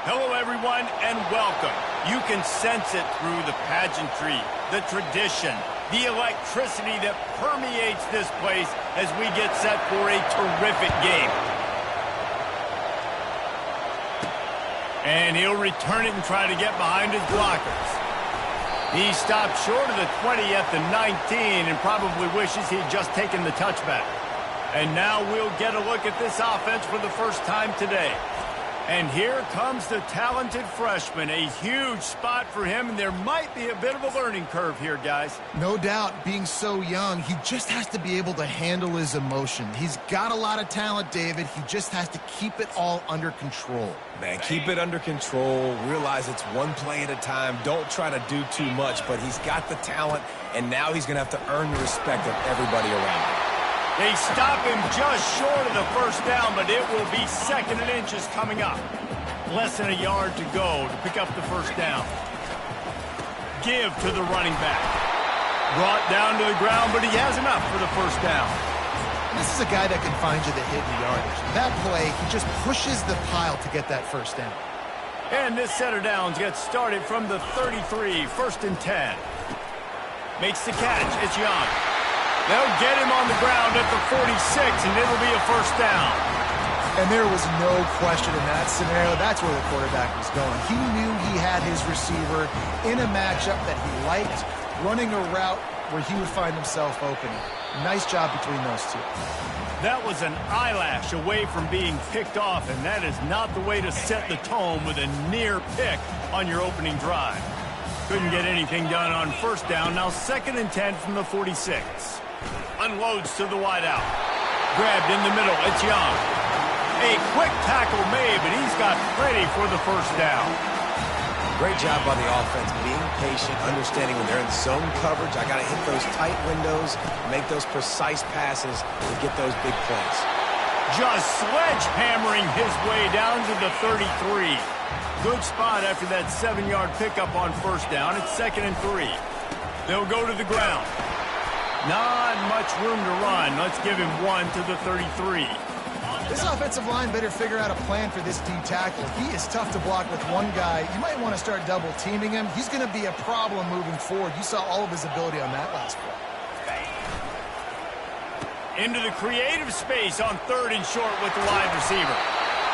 Hello, everyone, and welcome. You can sense it through the pageantry, the tradition, the electricity that permeates this place as we get set for a terrific game. And he'll return it and try to get behind his blockers. He stopped short of the 20 at the 19 and probably wishes he'd just taken the touchback. And now we'll get a look at this offense for the first time today. And here comes the talented freshman. A huge spot for him, and there might be a bit of a learning curve here, guys. No doubt, being so young, he just has to be able to handle his emotion. He's got a lot of talent, David. He just has to keep it all under control. Man, keep it under control. Realize it's one play at a time. Don't try to do too much, but he's got the talent, and now he's going to have to earn the respect of everybody around him. They stop him just short of the first down, but it will be 2nd and inches coming up. Less than a yard to go to pick up the first down. Give to the running back. Brought down to the ground, but he has enough for the first down. This is a guy that can find you the hidden yardage. That play, he just pushes the pile to get that first down. And this set of downs gets started from the 33, 1st and 10. Makes the catch. It's Young. They'll get him on the ground at the 46, and it'll be a first down. And there was no question in that scenario. That's where the quarterback was going. He knew he had his receiver in a matchup that he liked, running a route where he would find himself open. Nice job between those two. That was an eyelash away from being picked off, and that is not the way to set the tone with a near pick on your opening drive. Couldn't get anything done on first down. Now 2nd and 10 from the 46. Unloads to the wideout. Grabbed in the middle. It's Young. A quick tackle made, but he's got plenty for the first down. Great job by the offense, being patient, understanding when they're in zone coverage, I got to hit those tight windows, make those precise passes to get those big plays. Just sledgehammering his way down to the 33. Good spot after that 7-yard pickup on first down. It's 2nd and 3. They'll go to the ground. Not much room to run. Let's give him one to the 33. This offensive line better figure out a plan for this D tackle. He is tough to block with one guy. You might want to start double teaming him. He's going to be a problem moving forward. You saw all of his ability on that last play. Into the creative space on 3rd and short with the wide receiver.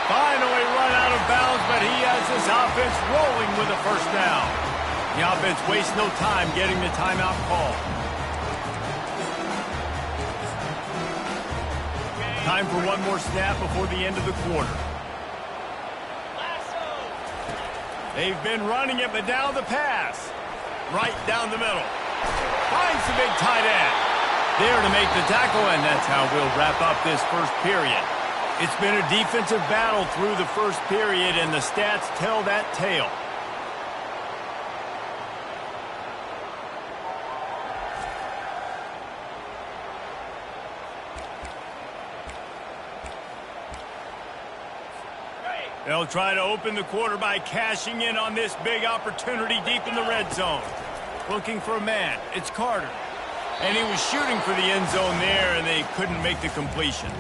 Finally run out of bounds, but he has this offense rolling with a first down. The offense wastes no time getting the timeout call. Time for one more snap before the end of the quarter. They've been running it, but now the pass. Right down the middle. Finds the big tight end. There to make the tackle, and that's how we'll wrap up this first period. It's been a defensive battle through the first period, and the stats tell that tale. They'll try to open the quarter by cashing in on this big opportunity deep in the red zone. Looking for a man. It's Carter. And he was shooting for the end zone there, and they couldn't make the completion.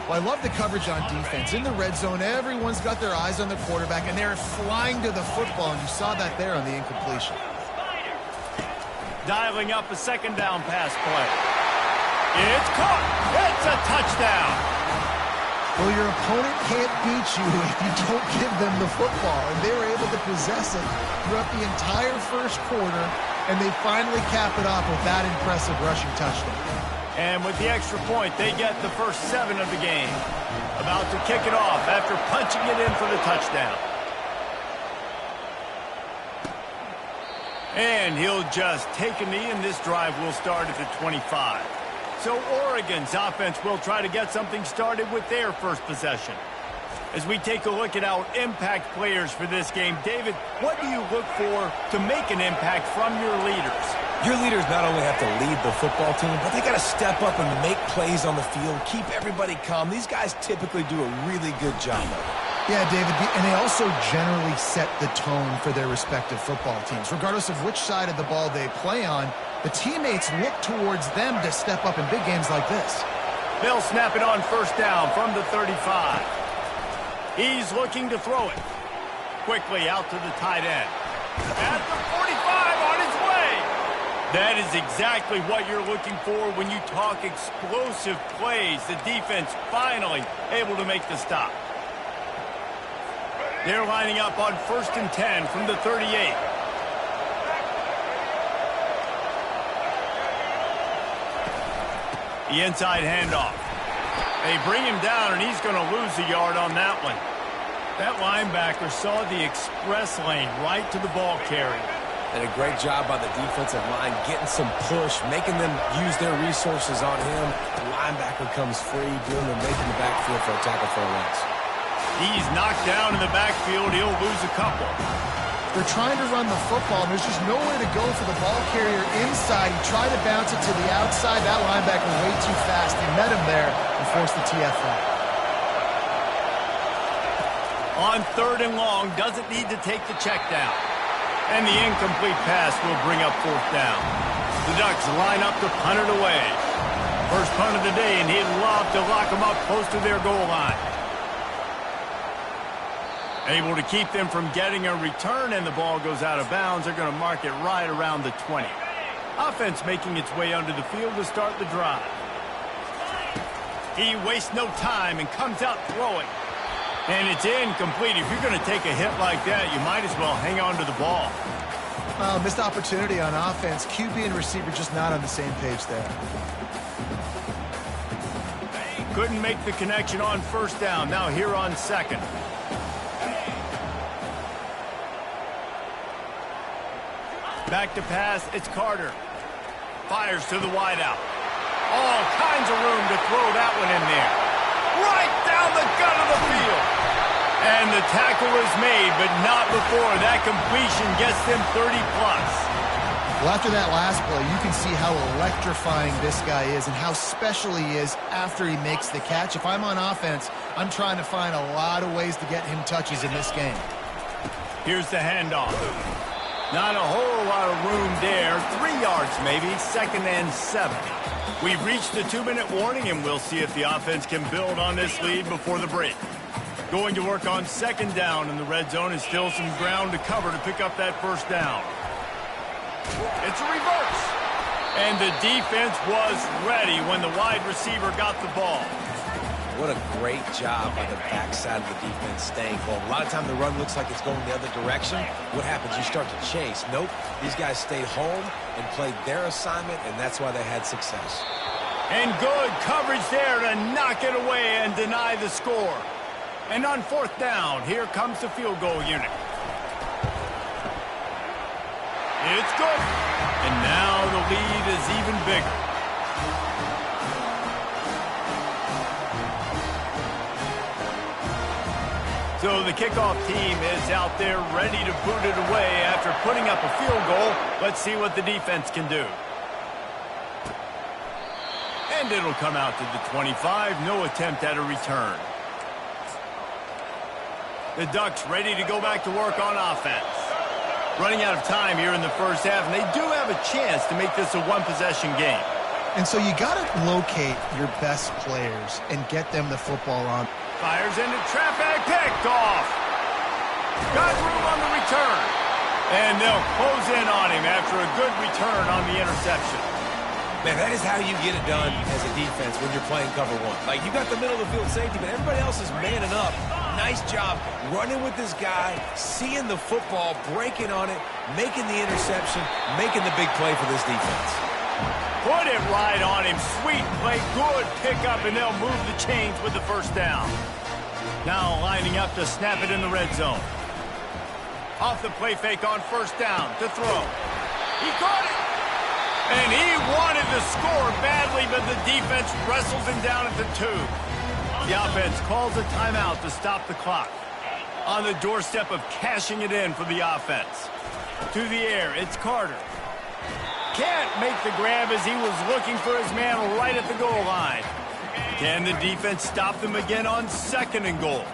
Well, I love the coverage on defense. In the red zone, everyone's got their eyes on the quarterback, and they're flying to the football, and you saw that there on the incompletion. Dialing up a second down pass play. It's caught. It's a touchdown. Well, your opponent can't beat you if you don't give them the football, and they were able to possess it throughout the entire first quarter, and they finally cap it off with that impressive rushing touchdown. And with the extra point, they get the first 7 of the game. About to kick it off after punching it in for the touchdown. And he'll just take a knee, and this drive will start at the 25. So Oregon's offense will try to get something started with their first possession. As we take a look at our impact players for this game, David, what do you look for to make an impact from your leaders? Your leaders not only have to lead the football team, but they got to step up and make plays on the field, keep everybody calm. These guys typically do a really good job of it. Yeah, David, and they also generally set the tone for their respective football teams. Regardless of which side of the ball they play on, the teammates look towards them to step up in big games like this. They'll snap it on first down from the 35. He's looking to throw it. Quickly out to the tight end. At the 45 on his way. That is exactly what you're looking for when you talk explosive plays. The defense finally able to make the stop. They're lining up on 1st and 10 from the 38. The inside handoff. They bring him down, and he's going to lose a yard on that one. That linebacker saw the express lane right to the ball carrier. And a great job by the defensive line, getting some push, making them use their resources on him. The linebacker comes free, doing the making the backfield for a tackle for a loss. He's knocked down in the backfield. He'll lose a couple. They're trying to run the football, and there's just nowhere to go for the ball carrier inside. He tried to bounce it to the outside. That linebacker way too fast. He met him there and forced the TFL. On 3rd and long, doesn't need to take the check down. And the incomplete pass will bring up 4th down. The Ducks line up to punt it away. First punt of the day, and he'd love to lock them up close to their goal line. Able to keep them from getting a return, and the ball goes out of bounds. They're going to mark it right around the 20. Offense making its way under the field to start the drive. He wastes no time and comes out throwing. And it's incomplete. If you're going to take a hit like that, you might as well hang on to the ball. Missed opportunity on offense. QB and receiver just not on the same page there. Couldn't make the connection on first down. Now here on 2nd. Back to pass, it's Carter. Fires to the wideout. All kinds of room to throw that one in there. Right down the gut of the field. And the tackle is made, but not before that completion gets them 30-plus. Well, after that last play, you can see how electrifying this guy is and how special he is after he makes the catch. If I'm on offense, I'm trying to find a lot of ways to get him touches in this game. Here's the handoff. Not a whole lot of room there. 3 yards maybe, 2nd and 7. We've reached the 2-minute warning, and we'll see if the offense can build on this lead before the break. Going to work on 2nd down in the red zone, and still some ground to cover to pick up that 1st down. It's a reverse. And the defense was ready when the wide receiver got the ball. What a great job by the backside of the defense staying home. A lot of time the run looks like it's going the other direction. What happens? You start to chase. Nope. These guys stayed home and played their assignment, and that's why they had success. And good coverage there to knock it away and deny the score. And on 4th down, here comes the field goal unit. It's good. And now the lead is even bigger. So the kickoff team is out there ready to boot it away after putting up a field goal. Let's see what the defense can do. And it'll come out to the 25. No attempt at a return. The Ducks ready to go back to work on offense. Running out of time here in the 1st half, and they do have a chance to make this a one-possession game. And so you got to locate your best players and get them the football on. Fires into traffic, picked off. Got room on the return. And they'll close in on him after a good return on the interception. Man, that is how you get it done as a defense when you're playing cover 1. Like, you got the middle of the field safety, but everybody else is manning up. Nice job running with this guy, seeing the football, breaking on it, making the interception, making the big play for this defense. Put it right on him. Sweet play, good pickup, and they'll move the chains with the 1st down. Now lining up to snap it in the red zone. Off the play fake on 1st down to throw. He caught it. And he wanted to score badly, but the defense wrestles him down at the 2. The offense calls a timeout to stop the clock. On the doorstep of cashing it in for the offense. To the air, it's Carter. Can't make the grab as he was looking for his man right at the goal line. Can the defense stop them again on 2nd and goal?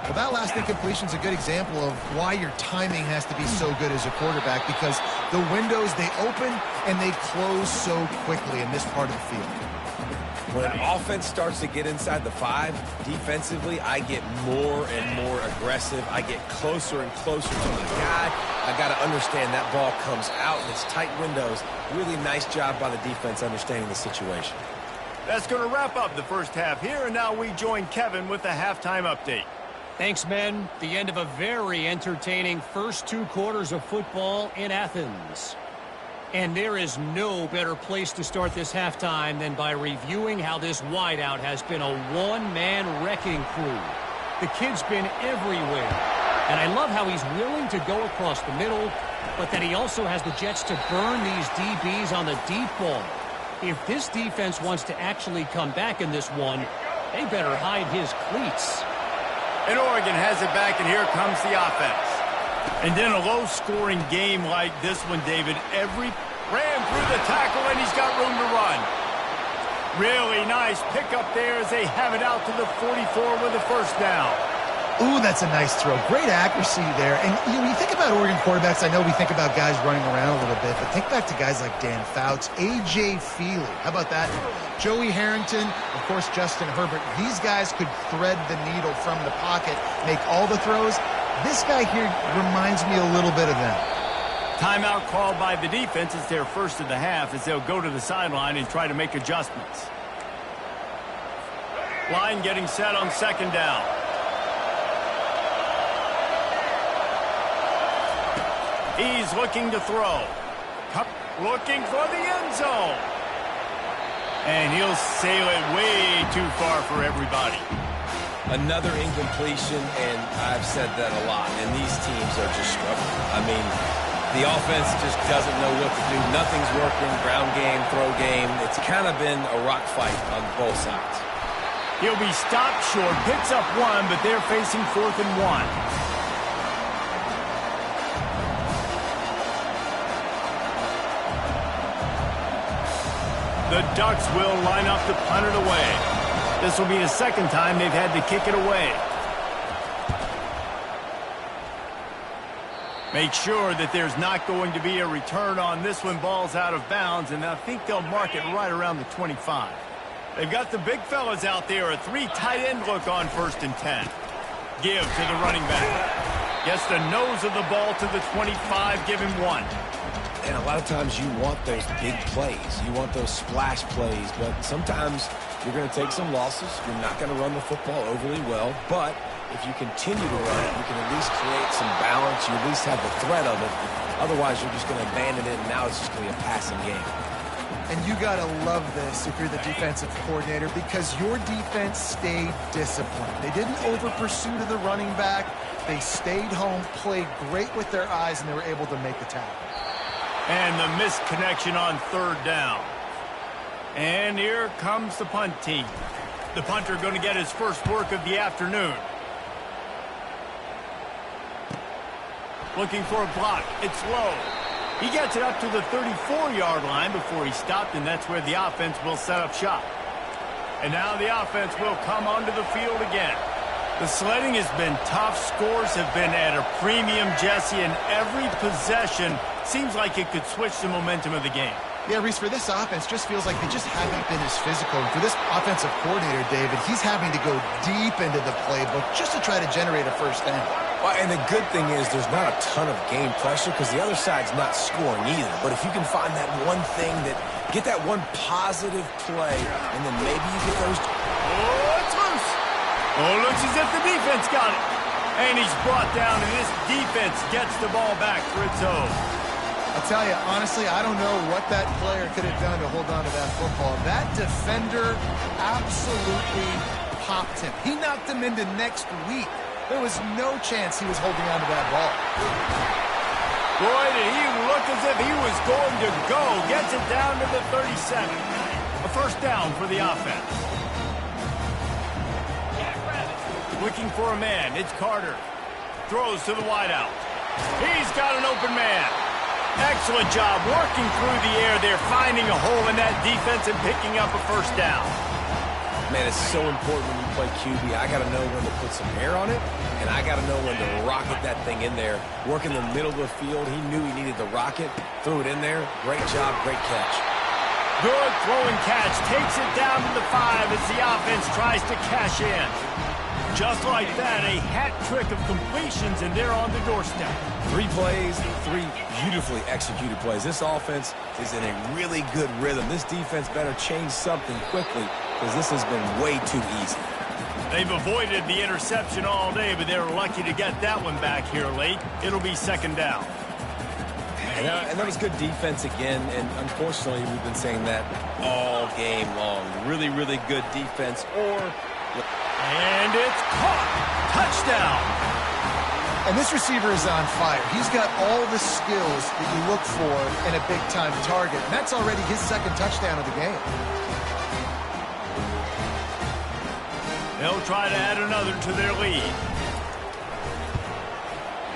Well, that last incompletion is a good example of why your timing has to be so good as a quarterback, because the windows, they open and they close so quickly in this part of the field. When offense starts to get inside the 5, defensively, I get more and more aggressive. I get closer and closer to my guy. I got to understand that ball comes out in its tight windows. Really nice job by the defense understanding the situation. That's going to wrap up the 1st half here, and now we join Kevin with the halftime update. Thanks, men. The end of a very entertaining first 2 quarters of football in Athens. And there is no better place to start this halftime than by reviewing how this wideout has been a one-man wrecking crew. The kid's been everywhere. And I love how he's willing to go across the middle, but that he also has the jets to burn these DBs on the deep ball. If this defense wants to actually come back in this one, they better hide his cleats. And Oregon has it back, and here comes the offense. And in a low-scoring game like this one, David, every ran through the tackle, and he's got room to run. Really nice pickup there as they have it out to the 44 with a 1st down. Ooh, that's a nice throw. Great accuracy there. And you think about Oregon quarterbacks, I know we think about guys running around a little bit, but think back to guys like Dan Fouts, A.J. Feely. How about that? Joey Harrington, of course, Justin Herbert. These guys could thread the needle from the pocket, make all the throws. This guy here reminds me a little bit of them. Timeout called by the defense. It's their 1st of the half as they'll go to the sideline and try to make adjustments. Line getting set on 2nd down. He's looking to throw. Looking for the end zone. And he'll sail it way too far for everybody. Another incompletion, and I've said that a lot, and these teams are just struggling. I mean, the offense just doesn't know what to do. Nothing's working, ground game, throw game. It's kind of been a rock fight on both sides. He'll be stopped short, picks up 1, but they're facing 4th and 1. The Ducks will line up to punt it away. This will be the 2nd time they've had to kick it away. Make sure that there's not going to be a return on this one. Ball's out of bounds, and I think they'll mark it right around the 25. They've got the big fellas out there. A 3 tight end look on 1st and 10. Give to the running back. Gets the nose of the ball to the 25. Give him 1. And a lot of times you want those big plays. You want those splash plays, but sometimes you're going to take some losses. You're not going to run the football overly well, but if you continue to run it, you can at least create some balance. You at least have the threat of it. Otherwise, you're just going to abandon it, and now it's just going to be a passing game. And you got to love this if you're the defensive coordinator, because your defense stayed disciplined. They didn't over-pursue to the running back. They stayed home, played great with their eyes, and they were able to make the tackle. And the missed connection on 3rd down. And here comes the punt team. The punter going to get his first work of the afternoon. Looking for a block. It's low. He gets it up to the 34-yard line before he stopped, and that's where the offense will set up shop. And now the offense will come onto the field again. The sledding has been tough. Scores have been at a premium, Jesse, and every possession seems like it could switch the momentum of the game. Yeah, Reese, for this offense, just feels like they just haven't been as physical. And for this offensive coordinator, David, he's having to go deep into the playbook just to try to generate a first down. Well, and the good thing is there's not a ton of game pressure because the other side's not scoring either. But if you can find that one thing get that one positive play, and then maybe you get those. Oh, it's loose. Oh, looks as if the defense got it. And he's brought down, and this defense gets the ball back for its own. I'll tell you, honestly, I don't know what that player could have done to hold on to that football. That defender absolutely popped him. He knocked him into next week. There was no chance he was holding on to that ball. Boy, did he look as if he was going to go. Gets it down to the 37. A first down for the offense. Looking for a man. It's Carter. Throws to the wideout. He's got an open man. Excellent job working through the air there, finding a hole in that defense and picking up a first down. Man, it's so important when you play QB. I got to know when to put some air on it, and I got to know when to rocket that thing in there. Work in the middle of the field. He knew he needed the rocket. Threw it in there. Great job, great catch. Good throwing catch. Takes it down to the 5 as the offense tries to cash in. Just like that, a hat trick of completions, and they're on the doorstep. 3 plays, 3 beautifully executed plays. This offense is in a really good rhythm. This defense better change something quickly because this has been way too easy. They've avoided the interception all day, but they were lucky to get that one back here late. It'll be 2nd down. And that was good defense again, and unfortunately we've been saying that all game long. Really, really good defense, and it's caught. Touchdown. And this receiver is on fire. He's got all the skills that you look for in a big-time target. And that's already his 2nd touchdown of the game. They'll try to add another to their lead.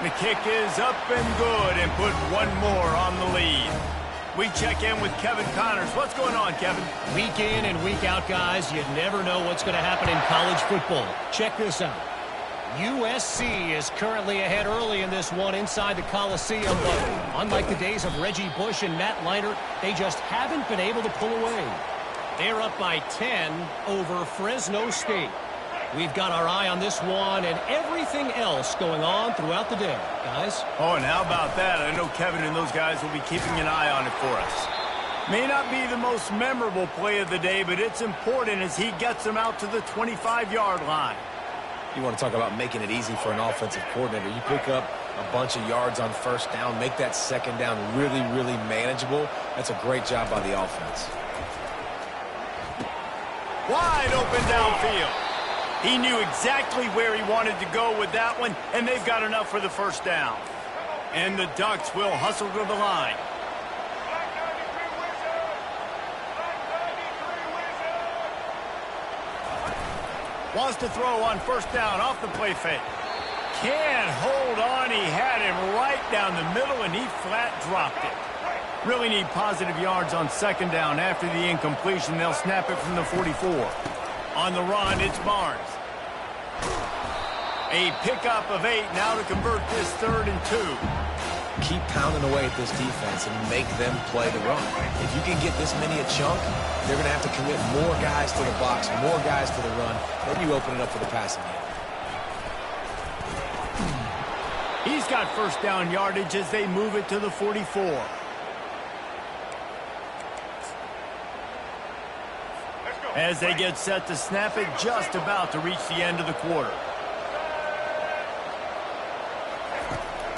The kick is up and good and put one more on the lead. We check in with Kevin Connors. What's going on, Kevin? Week in and week out, guys, you never know what's going to happen in college football. Check this out. USC is currently ahead early in this one inside the Coliseum, but unlike the days of Reggie Bush and Matt Leinart, they just haven't been able to pull away. They're up by 10 over Fresno State. We've got our eye on this one and everything else going on throughout the day, guys. Oh, and how about that? I know Kevin and those guys will be keeping an eye on it for us. May not be the most memorable play of the day, but it's important as he gets them out to the 25-yard line. You want to talk about making it easy for an offensive coordinator. You pick up a bunch of yards on 1st down, make that 2nd down really, really manageable. That's a great job by the offense. Wide open downfield. He knew exactly where he wanted to go with that one, and they've got enough for the first down. And the Ducks will hustle to the line. Wants to throw on 1st down off the play fake. Can't hold on. He had him right down the middle, and he flat dropped it. Really need positive yards on 2nd down. After the incompletion, they'll snap it from the 44. On the run, it's Barnes. A pickup of 8 now to convert this 3rd and 2. Keep pounding away at this defense and make them play the run. If you can get this many a chunk, they're going to have to commit more guys to the box, more guys to the run. Then you open it up for the passing game. He's got first down yardage as they move it to the 44. As they get set to snap it, just about to reach the end of the quarter.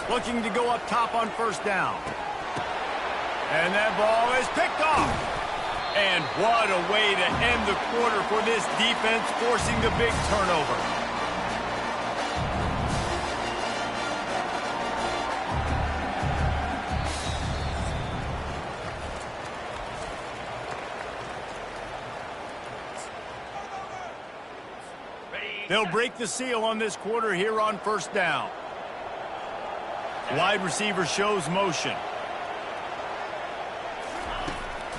Looking to go up top on first down. And that ball is picked off. And what a way to end the quarter for this defense, forcing the big turnover. They'll break the seal on this quarter here on first down. Wide receiver shows motion.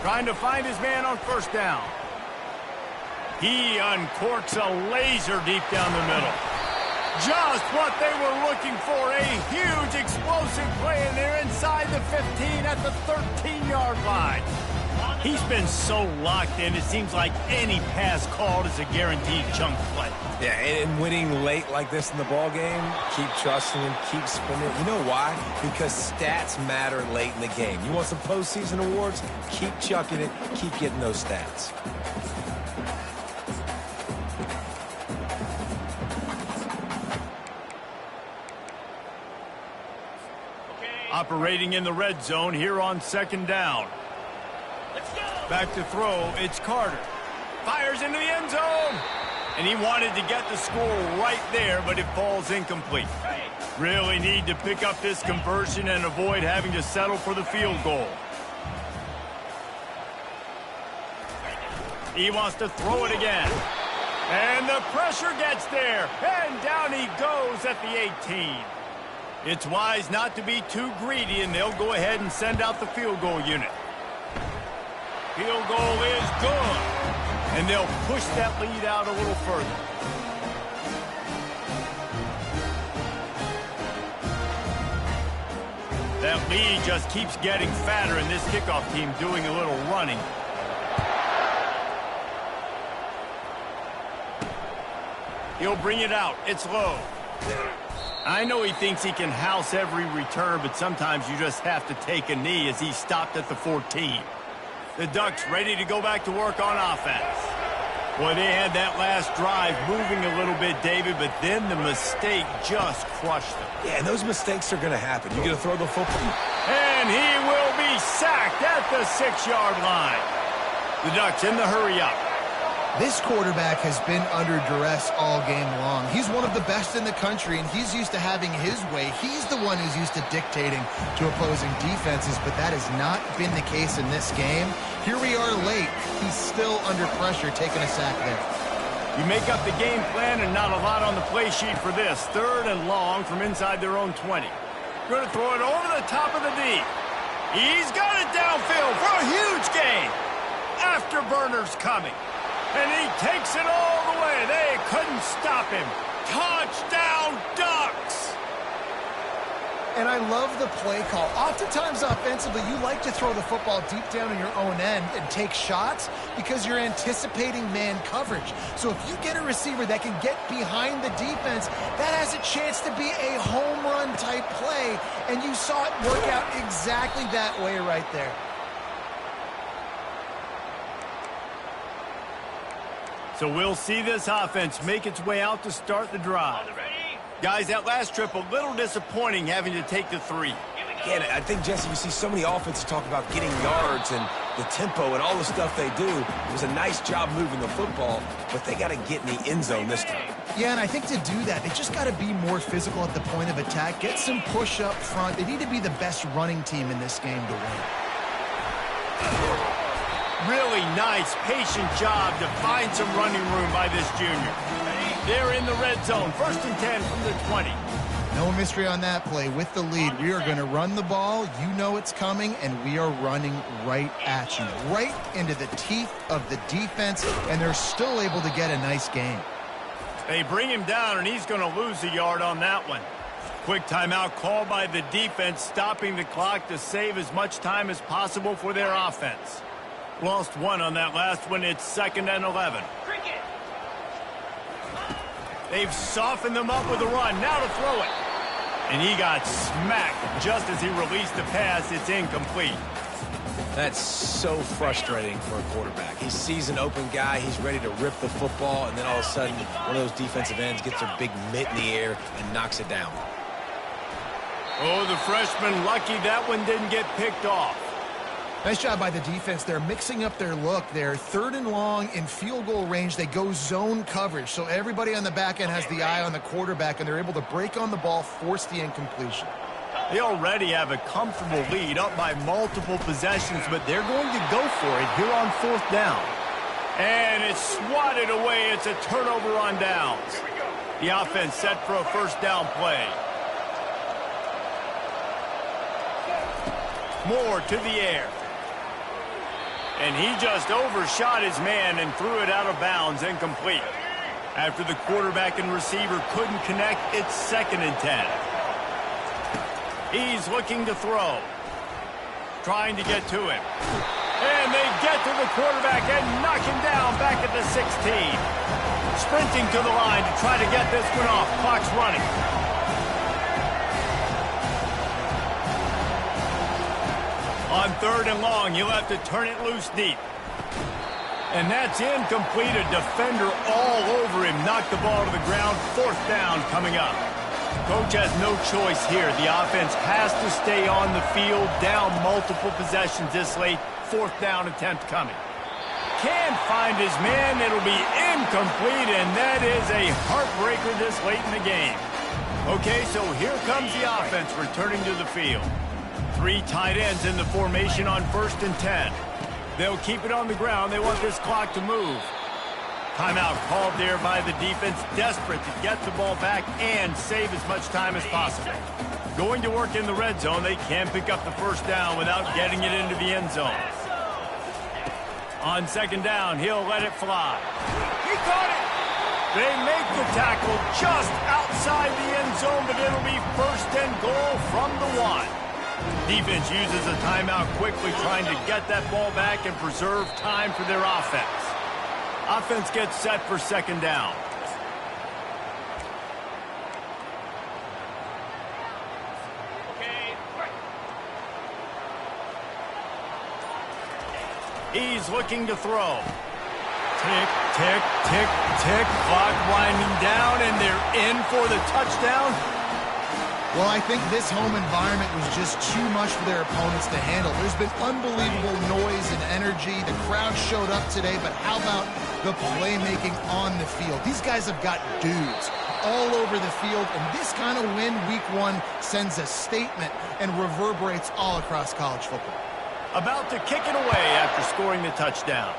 Trying to find his man on first down. He uncorks a laser deep down the middle. Just what they were looking for. A huge explosive play, and they're inside the 15 at the 13-yard line. He's been so locked in, it seems like any pass called is a guaranteed chunk play. Yeah, and winning late like this in the ball game, keep trusting him, keep spinning. You know why? Because stats matter late in the game. You want some postseason awards? Keep chucking it, keep getting those stats. Operating in the red zone here on second down. Back to throw, it's Carter. Fires into the end zone. And he wanted to get the score right there, but it falls incomplete. Really need to pick up this conversion and avoid having to settle for the field goal. He wants to throw it again. And the pressure gets there. And down he goes at the 18. It's wise not to be too greedy, and they'll go ahead and send out the field goal unit. Field goal is good. And they'll push that lead out a little further. That lead just keeps getting fatter, and this kickoff team doing a little running. He'll bring it out. It's low. I know he thinks he can house every return, but sometimes you just have to take a knee as he stopped at the 14. The Ducks ready to go back to work on offense. Boy, they had that last drive moving a little bit, David, but then the mistake just crushed them. Yeah, and those mistakes are going to happen. You're going to throw the football. And he will be sacked at the 6-yard line. The Ducks in the hurry-up. This quarterback has been under duress all game long. He's one of the best in the country, and he's used to having his way. He's the one who's used to dictating to opposing defenses, but that has not been the case in this game. Here we are late. He's still under pressure, taking a sack there. You make up the game plan, and not a lot on the play sheet for this. 3rd and long from inside their own 20. Going to throw it over the top of the D. He's got it downfield for a huge gain. Afterburner's coming. And he takes it all the way. They couldn't stop him. Touchdown, Ducks! And I love the play call. Oftentimes offensively, you like to throw the football deep down in your own end and take shots because you're anticipating man coverage. So if you get a receiver that can get behind the defense, that has a chance to be a home run type play. And you saw it work out exactly that way right there. So we'll see this offense make its way out to start the drive. Guys, that last trip, a little disappointing having to take the 3. Yeah, and I think, Jesse, you see so many offenses talk about getting yards and the tempo and all the stuff they do. It was a nice job moving the football, but they got to get in the end zone this time. Yeah, and I think to do that, they just got to be more physical at the point of attack, get some push up front. They need to be the best running team in this game to win. Really nice, patient job to find some running room by this junior. They're in the red zone, 1st and 10 from the 20. No mystery on that play. With the lead, we are going to run the ball. You know it's coming, and we are running right at you, right into the teeth of the defense, and they're still able to get a nice game. They bring him down, and he's going to lose a yard on that one. Quick timeout called by the defense, stopping the clock to save as much time as possible for their offense. Lost one on that last one. It's 2nd and 11. They've softened them up with a run. Now to throw it. And he got smacked just as he released the pass. It's incomplete. That's so frustrating for a quarterback. He sees an open guy, he's ready to rip the football, and then all of a sudden, one of those defensive ends gets a big mitt in the air and knocks it down. Oh, the freshman lucky that one didn't get picked off. Nice job by the defense. They're mixing up their look. They're 3rd and long in field goal range. They go zone coverage, so everybody on the back end has the eye on the quarterback, and they're able to break on the ball, force the incompletion. They already have a comfortable lead, up by multiple possessions, but they're going to go for it here on 4th down. And it's swatted away. It's a turnover on downs. The offense set for a 1st down play. Moore to the air. And he just overshot his man and threw it out of bounds, incomplete. After the quarterback and receiver couldn't connect, it's 2nd and 10. He's looking to throw. Trying to get to him. And they get to the quarterback and knock him down back at the 16. Sprinting to the line to try to get this one off. Clock's running. On 3rd and long, you'll have to turn it loose deep. And that's incomplete. A defender all over him. Knocked the ball to the ground. 4th down coming up. Coach has no choice here. The offense has to stay on the field, down multiple possessions this late. 4th down attempt coming. Can't find his man. It'll be incomplete, and that is a heartbreaker this late in the game. Okay, so here comes the offense returning to the field. 3 tight ends in the formation on 1st and 10. They'll keep it on the ground. They want this clock to move. Timeout called there by the defense, desperate to get the ball back and save as much time as possible. Going to work in the red zone. They can pick up the 1st down without getting it into the end zone. On 2nd down, he'll let it fly. He caught it! They make the tackle just outside the end zone, but it'll be 1st and goal from the 1. Defense uses a timeout quickly, trying to get that ball back and preserve time for their offense. Offense gets set for 2nd down. He's looking to throw. Tick, tick, tick, tick. Clock winding down, and they're in for the touchdown. Well, I think this home environment was just too much for their opponents to handle. There's been unbelievable noise and energy. The crowd showed up today, but how about the playmaking on the field? These guys have got dudes all over the field, and this kind of win week 1 sends a statement and reverberates all across college football. About to kick it away after scoring the touchdown.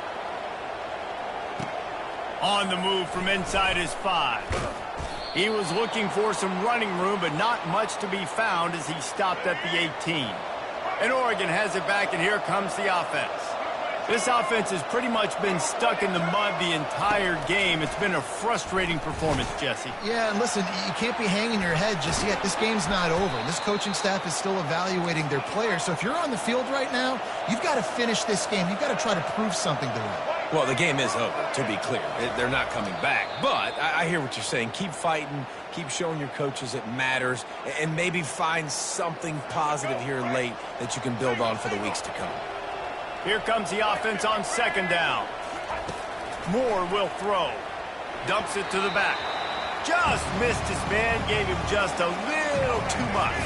On the move from inside his 5. He was looking for some running room, but not much to be found as he stopped at the 18. And Oregon has it back, and here comes the offense. This offense has pretty much been stuck in the mud the entire game. It's been a frustrating performance, Jesse. Yeah, and listen, you can't be hanging your head just yet. This game's not over. This coaching staff is still evaluating their players. So if you're on the field right now, you've got to finish this game. You've got to try to prove something to them. Well, the game is over, to be clear. They're not coming back. But I hear what you're saying. Keep fighting. Keep showing your coaches it matters. And maybe find something positive here late that you can build on for the weeks to come. Here comes the offense on 2nd down. Moore will throw. Dumps it to the back. Just missed his man. Gave him just a little too much.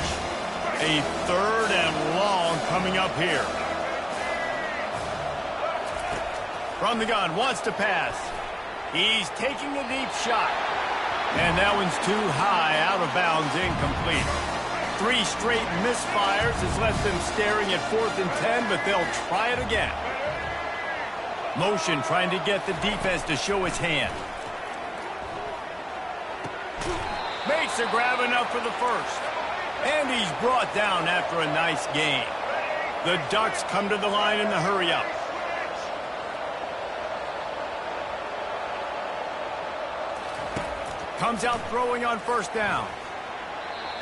A 3rd and long coming up here. From the gun, wants to pass. He's taking a deep shot. And that one's too high, out of bounds, incomplete. 3 straight misfires has left them staring at 4th and 10, but they'll try it again. Motion trying to get the defense to show his hand. Makes a grab enough for the 1st. And he's brought down after a nice gain. The Ducks come to the line in the hurry-up. Comes out throwing on first down.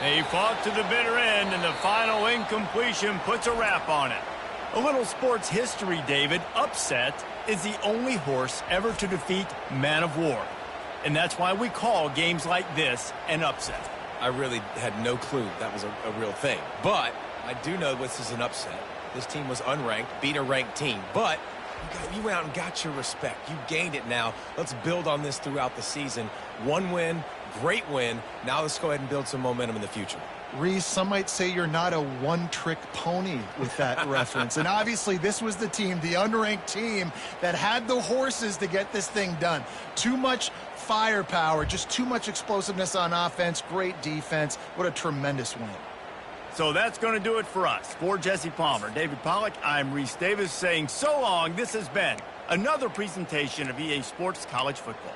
They fought to the bitter end, and the final incompletion puts a wrap on it. A little sports history, David. Upset is the only horse ever to defeat Man of War. And that's why we call games like this an upset. I really had no clue that was a real thing. But I do know this is an upset. This team was unranked, beat a ranked team. But you went out and got your respect. You gained it now. Let's build on this throughout the season. One win, great win. Now let's go ahead and build some momentum in the future. Reese, some might say you're not a one-trick pony with that reference. And obviously, this was the team, the unranked team, that had the horses to get this thing done. Too much firepower, just too much explosiveness on offense, great defense. What a tremendous win. So that's going to do it for us. For Jesse Palmer, David Pollack, I'm Reese Davis saying so long. This has been another presentation of EA Sports College Football.